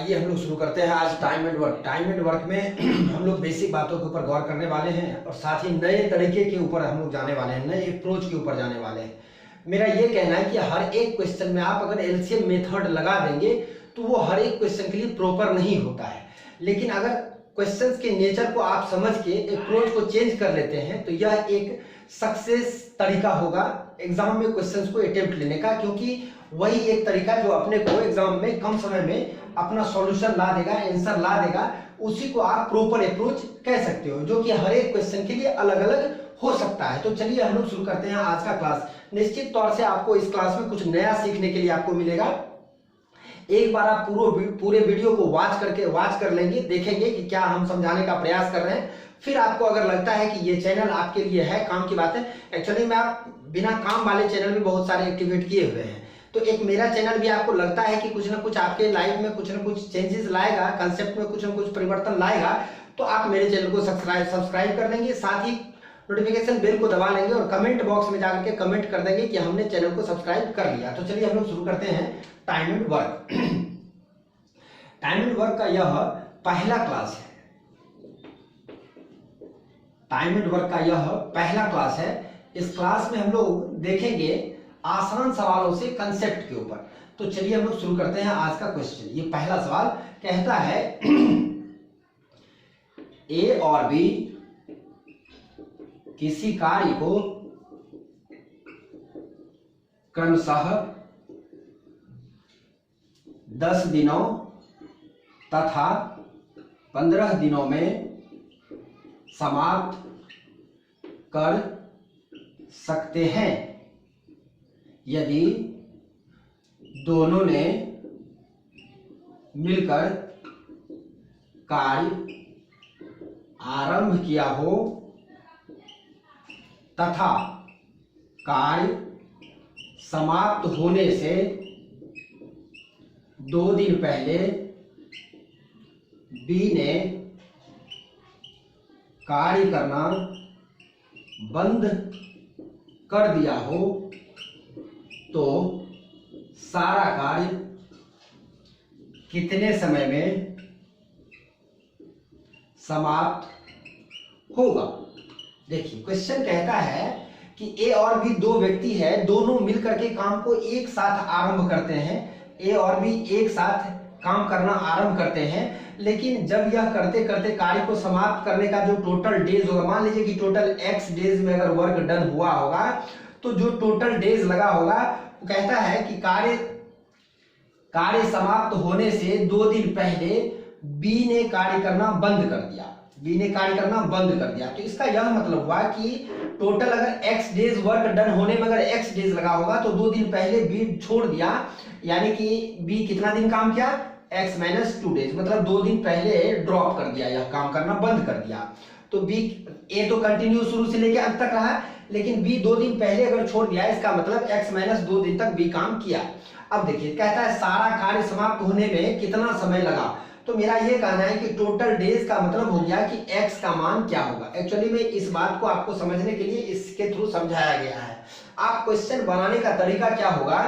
आइए हम लोग शुरू करते हैं आज time and work. Time and work में हम लोग बेसिक बातों के ऊपर गौर करने वाले हैं और साथ ही नए तरीके के ऊपर हम लोग जाने वाले हैं, नए अप्रोच के ऊपर जाने वाले हैं। मेरा ये कहना है कि हर एक क्वेश्चन में आप अगर एलसीएम मेथड लगा देंगे तो वो हर एक क्वेश्चन के लिए प्रॉपर नहीं होता है, लेकिन अगर क्वेश्चंस के नेचर को आप समझ के अप्रोच को चेंज कर लेते हैं तो यह एक सक्सेस तरीका होगा एग्जाम में क्वेश्चंस को अटेम्प्ट लेने का, क्योंकि वही एक तरीका जो अपने को एग्जाम में कम समय में अपना सॉल्यूशन ला देगा, आंसर ला देगा, उसी को आप प्रॉपर अप्रोच कह सकते हो, जो कि हर एक क्वेश्चन के लिए अलग अलग हो सकता है। तो चलिए हम लोग शुरू करते हैं आज का क्लास। निश्चित तौर से आपको इस क्लास में कुछ नया सीखने के लिए आपको मिलेगा। एक बार आप पूरे वीडियो को वॉच कर लेंगे, देखेंगे कि क्या हम समझाने का प्रयास कर रहे हैं। फिर आपको अगर लगता है कि ये चैनल आपके लिए है, काम की बात है, एक्चुअली में आप बिना काम वाले चैनल भी बहुत सारे एक्टिवेट किए हुए हैं, तो एक मेरा चैनल भी आपको लगता है कि कुछ ना कुछ आपके लाइफ में कुछ ना कुछ चेंजेस लाएगा, कंसेप्ट में कुछ ना कुछ परिवर्तन लाएगा, तो आप मेरे चैनल को सब्सक्राइब कर लेंगे, साथ ही नोटिफिकेशन बेल को दबा लेंगे और कमेंट बॉक्स में जाकर के कमेंट कर देंगे कि हमने चैनल को सब्सक्राइब कर लिया। तो चलिए हम लोग शुरू करते हैं time and work. Time and work का यह पहला क्लास है। टाइम एंड वर्क का यह पहला क्लास है। इस क्लास में हम लोग देखेंगे आसान सवालों से कंसेप्ट के ऊपर। तो चलिए हम लोग शुरू करते हैं आज का क्वेश्चन। ये पहला सवाल कहता है ए और बी किसी कार्य को क्रमशः 10 दिनों तथा 15 दिनों में समाप्त कर सकते हैं यदि दोनों ने मिलकर कार्य आरंभ किया हो तथा कार्य समाप्त होने से 2 दिन पहले बी ने कार्य करना बंद कर दिया हो तो सारा कार्य कितने समय में समाप्त होगा। देखिए क्वेश्चन कहता है कि ए और बी दो व्यक्ति है, दोनों मिलकर के काम को एक साथ आरंभ करते हैं। ए और बी एक साथ काम करना आरंभ करते हैं, लेकिन जब यह करते करते कार्य को समाप्त करने का जो टोटल डेज होगा, मान लीजिए कि टोटल x डेज में अगर वर्क डन हुआ होगा तो जो टोटल डेज लगा होगा वो कहता है कि कार्य समाप्त होने से 2 दिन पहले बी ने कार्य करना बंद कर दिया। बी ने कार्य करना बंद कर दिया, तो इसका यह मतलब हुआ कि टोटल अगर x डेज वर्क डन होने में अगर x डेज लगा होगा तो 2 दिन पहले बी छोड़ दिया, यानी कि बी कितना दिन काम किया, x - 2 डेज, मतलब 2 दिन पहले ड्रॉप कर दिया, यह काम करना बंद कर दिया। तो बी ए तो कंटिन्यू शुरू से लेकर अंत तक रहा, लेकिन बी 2 दिन पहले अगर छोड़ दिया, इसका मतलब x - 2 दिन तक बी काम किया। अब देखिए कहता है सारा कार्य समाप्त होने में कितना समय लगा, तो मेरा ये कहना है कि टोटल डेज का मतलब हो गया कि x का मान क्या होगा। एक्चुअली में इस बात को आपको समझने के लिए इसके थ्रू समझाया गया है। आप क्वेश्चन बनाने का तरीका क्या होगा,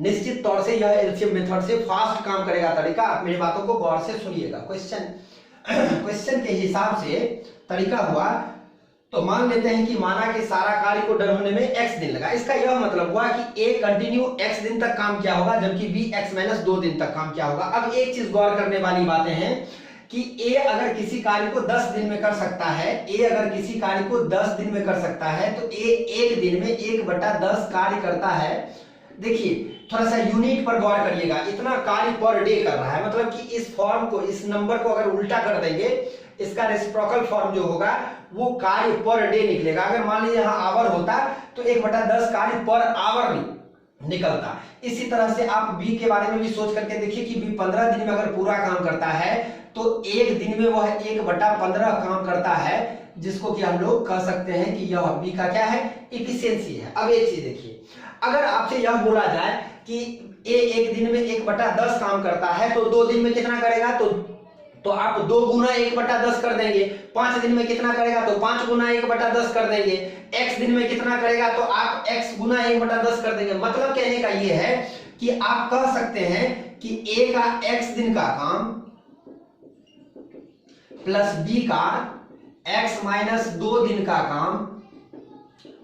निश्चित तौर से यह एलसीएम मेथड से फास्ट काम करेगा तरीका। आप मेरी बातों को गौर से सुनिएगा। क्वेश्चन के हिसाब से तरीका हुआ तो मान लेते हैं कि माना कि सारा कार्य को डन होने में x दिन लगा। इसका यह मतलब हुआ कि a कंटिन्यू x दिन तक काम किया होगा, जबकि b x - 2 दिन तक काम किया होगा। अब एक चीज गौर करने वाली बातें हैं कि a अगर किसी कार्य को 10 दिन में कर सकता है, a अगर किसी कार्य को 10 दिन में कर सकता है तो a एक दिन में 1/10 कार्य करता है। देखिए थोड़ा सा यूनिट पर गौर करिएगा, इतना कार्य पर डे कर रहा है, मतलब कि इस फॉर्म को, इस नंबर को अगर उल्टा कर देंगे, इसका रेसिप्रोकल फॉर्म जो होगा वो कार्य पर डे निकलेगा। अगर मान लीजिए यहाँ आवर होता तो 1/10 कार्य पर आवर निकलता। इसी तरह से आप बी के बारे में भी सोच करके देखिए कि बी 15 दिन में अगर पूरा काम करता है तो एक दिन में वह 1/15 काम करता है, जिसको कि हम लोग कह सकते हैं कि यह बी का क्या है, एफिशिएंसी है। अब एक चीज देखिए, अगर आपसे यह बोला जाए कि ए एक दिन में 1/10 काम करता है तो 2 दिन में कितना करेगा, तो आप 2 गुना 1/10 कर देंगे। 5 दिन में कितना करेगा तो 5 गुना 1/10 कर देंगे। x दिन में कितना करेगा तो आप x गुना 1/10 कर देंगे। मतलब कहने का ये है कि आप कह सकते हैं कि ए का x दिन का काम प्लस बी का x माइनस 2 दिन का काम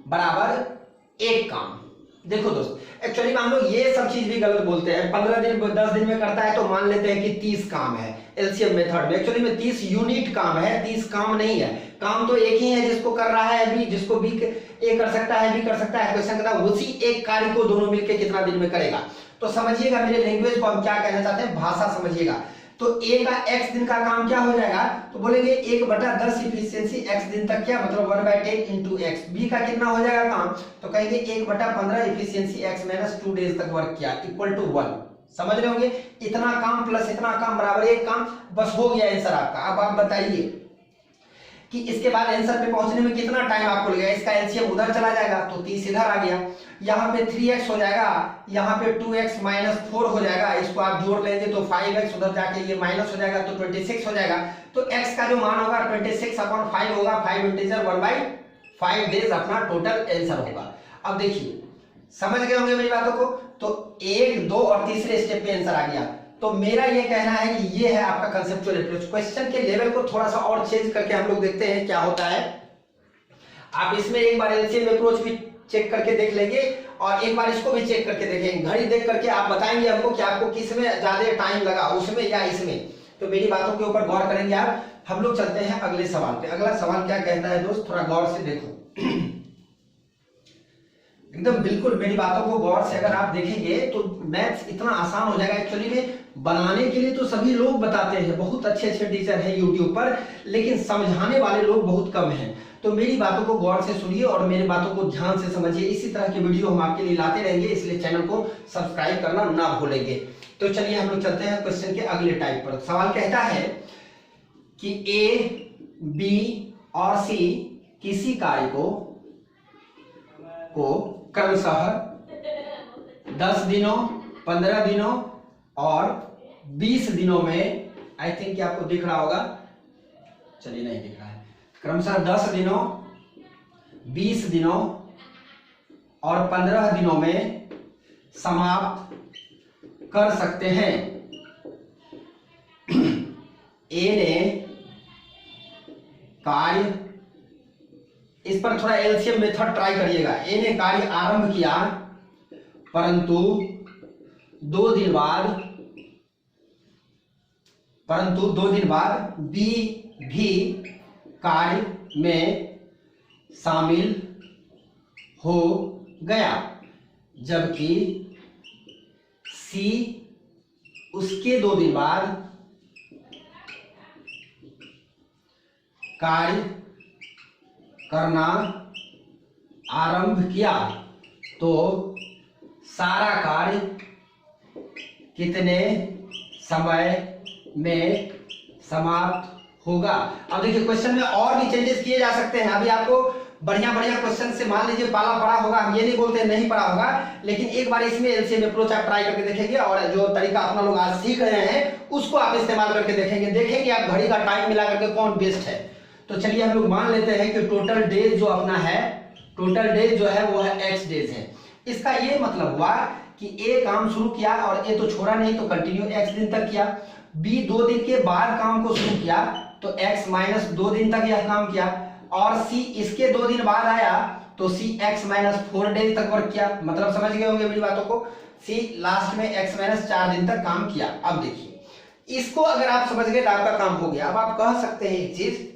बराबर एक काम। देखो दोस्त, एक्चुअली में हम लोग ये सब चीज भी गलत बोलते हैं। 15 दिन 10 दिन में करता है तो मान लेते हैं कि 30 काम है एलसीएम मेथड में। एक्चुअली में 30 यूनिट काम है, 30 काम नहीं है। काम तो एक ही है, जिसको कर रहा है बी, जिसको बी ए कर सकता है, बी कर सकता है। क्वेश्चन कहता है उसी एक कार्य को दोनों मिलकर कितना दिन में करेगा। तो समझिएगा मेरे लैंग्वेज को हम क्या कहना चाहते हैं, भाषा समझिएगा। तो ए का x दिन का काम क्या हो जाएगा, तो बोलेंगे 1/10 इफिशियंसी x दिन तक, क्या मतलब 1/10 इंटू एक्स। बी का कितना हो जाएगा काम, तो कहेंगे 1/15 इफिशियंसी x माइनस 2 डेज तक वर्क किया इक्वल टू 1। समझ रहे होंगे, इतना काम प्लस इतना काम बराबर एक काम। बस हो गया आंसर आपका। अब आप बताइए कि इसके बाद आंसर पे पहुंचने में कितना टाइम आपको लगेगा। इसका एलसीएम उधर चला जाएगा तो 30 इधर आ गया, यहाँ पे 3x हो जाएगा, यहाँ पे 2x माइनस 4 हो जाएगा। इसको आप जोड़ लेंगे तो 5x, उधर जाके ये माइनस हो जाएगा तो 26 हो जाएगा। तो x का जो मान होगा 26/5 होगा, 5 इंटीजर 1/5 डेज अपना टोटल आंसर होगा। अब देखिए, समझ गए होंगे मेरी बातों को। तो 1, 2 और तीसरे स्टेप पे आंसर आ गया। तो मेरा ये कहना है कि ये है आपका कंसेप्चुअल अप्रोच। क्वेश्चन के लेवल को थोड़ा सा और चेंज करके हम लोग देखते हैं क्या होता है। आप इसमें एक बार एलसीएम अप्रोच भी चेक करके देख लेंगे और एक बार इसको भी चेक करके देखेंगे। घड़ी देख करके आप बताएंगे हमको कि आपको किस में ज्यादा टाइम लगा, उसमें या इसमें। तो मेरी बातों के ऊपर गौर करेंगे आप। हम लोग चलते हैं अगले सवाल पे। अगला सवाल क्या कहता है दोस्त, थोड़ा गौर से देखो। एकदम बिल्कुल मेरी बातों को गौर से अगर आप देखेंगे तो मैथ्स इतना आसान हो जाएगा। एक्चुअली में बनाने के लिए तो सभी लोग बताते हैं, बहुत अच्छे अच्छे टीचर हैं यूट्यूब पर, लेकिन समझाने वाले लोग बहुत कम हैं। तो मेरी बातों को गौर से सुनिए और मेरी बातों को ध्यान से समझिए। इसी तरह के वीडियो हम आपके लिए लाते रहेंगे, इसलिए चैनल को सब्सक्राइब करना ना भूलेंगे। तो चलिए हम लोग चलते हैं क्वेश्चन के अगले टाइप पर। सवाल कहता है कि ए, बी और सी किसी कार्य को क्रमशः 10 दिनों, 15 दिनों और 20 दिनों में, आई थिंक आपको दिख रहा होगा, चलिए नहीं दिख रहा है, क्रमशः 10 दिनों, 20 दिनों और 15 दिनों में समाप्त कर सकते हैं। ए ने कार्य, इस पर थोड़ा एलसीएम मेथड ट्राई करिएगा। ए ने कार्य आरंभ किया परंतु 2 दिन बाद बी भी कार्य में शामिल हो गया, जबकि सी उसके 2 दिन बाद कार्य करना आरंभ किया, तो सारा कार्य कितने समय में समाप्त होगा। अब देखिए क्वेश्चन में और भी चेंजेस किए जा सकते हैं। अभी आपको बढ़िया बढ़िया क्वेश्चन से मान लीजिए पाला पड़ा होगा, हम ये नहीं बोलते नहीं पड़ा होगा, लेकिन एक बार इसमें एलसीएम अप्रोच आप ट्राई करके देखेंगे और जो तरीका अपना लोग आज सीख रहे हैं उसको आप इस्तेमाल करके देखेंगे आप घड़ी का टाइम मिला करके कौन बेस्ट है। तो चलिए हम लोग मान लेते हैं कि टोटल डेज जो अपना है, टोटल डेज जो है वो है x डेज है। इसका ये मतलब हुआ कि ए काम शुरू किया और ए तो छोड़ा नहीं, तो कंटिन्यू x दिन तक किया। बी 2 दिन के बाद काम को शुरू किया तो x माइनस 2 दिन तक यह काम किया, और सी इसके 2 दिन बाद आया तो सी x माइनस 4 डेज तक वर्क किया। मतलब समझ गए होंगे मेरी बातों को। सी लास्ट में x माइनस 4 दिन तक काम किया। अब देखिए इसको अगर आप समझ गए तो आपका काम हो गया। अब आप कह सकते हैं एक चीज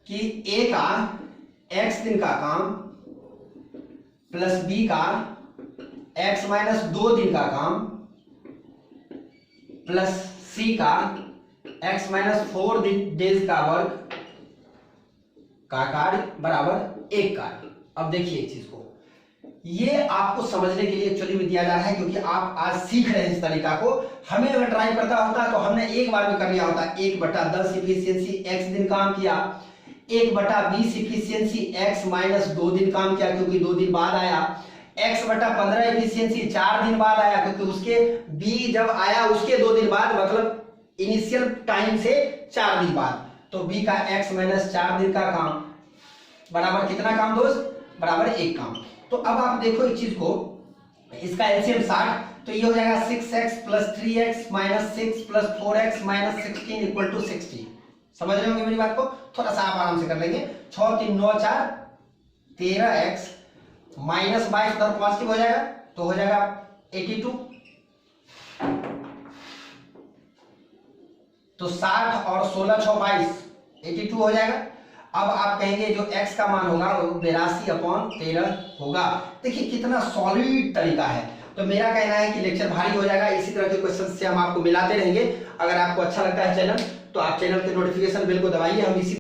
कि ए का x दिन का काम प्लस बी का x माइनस 2 दिन का काम प्लस सी का x माइनस 4 डेज का वर्क का कार्य बराबर एक कार्य। अब देखिए एक चीज को, ये आपको समझने के लिए एक्चुअली में दिया जा रहा है क्योंकि आप आज सीख रहे हैं इस तरीका को। हमें अगर ट्राई करता होता तो हमने एक बार में कर लिया होता। 1/10 इफिशियंसी x दिन काम किया, 1/20 इफिशियंसी x माइनस 2 दिन काम किया क्योंकि 2 दिन बाद आया, x/15 इफिशियंसी 4 दिन बाद आया क्योंकि उसके b जब आया उसके 2 दिन बाद, मतलब इनिशियल टाइम से 4 दिन बाद, तो b का x माइनस 4 दिन का काम बराबर कितना काम दोस्त, बराबर एक काम। तो अब आप देखो एक चीज को, इसका एलसीएम 60, तो ये हो जाएगा 6x plus 3x minus 6 plus 4x minus 16 equal to 60। समझ रहे होंगे मेरी बात को, थोड़ा सा आप आराम से कर लेंगे। 6 3 9 4 13x माइनस 22 उधर पॉजिटिव हो जाएगा तो हो जाएगा 82। तो 60 और 16 6 22 82 हो जाएगा। अब आप कहेंगे जो x का मान होगा वो 82/13 होगा। देखिए कितना सॉलिड तरीका है। तो मेरा कहना है कि लेक्चर भारी हो जाएगा, इसी तरह के क्वेश्चन से हम आपको मिलाते रहेंगे। अगर आपको अच्छा लगता है चैनल तो आप चैनल के नोटिफिकेशन बेल को दबाइए। हम इसी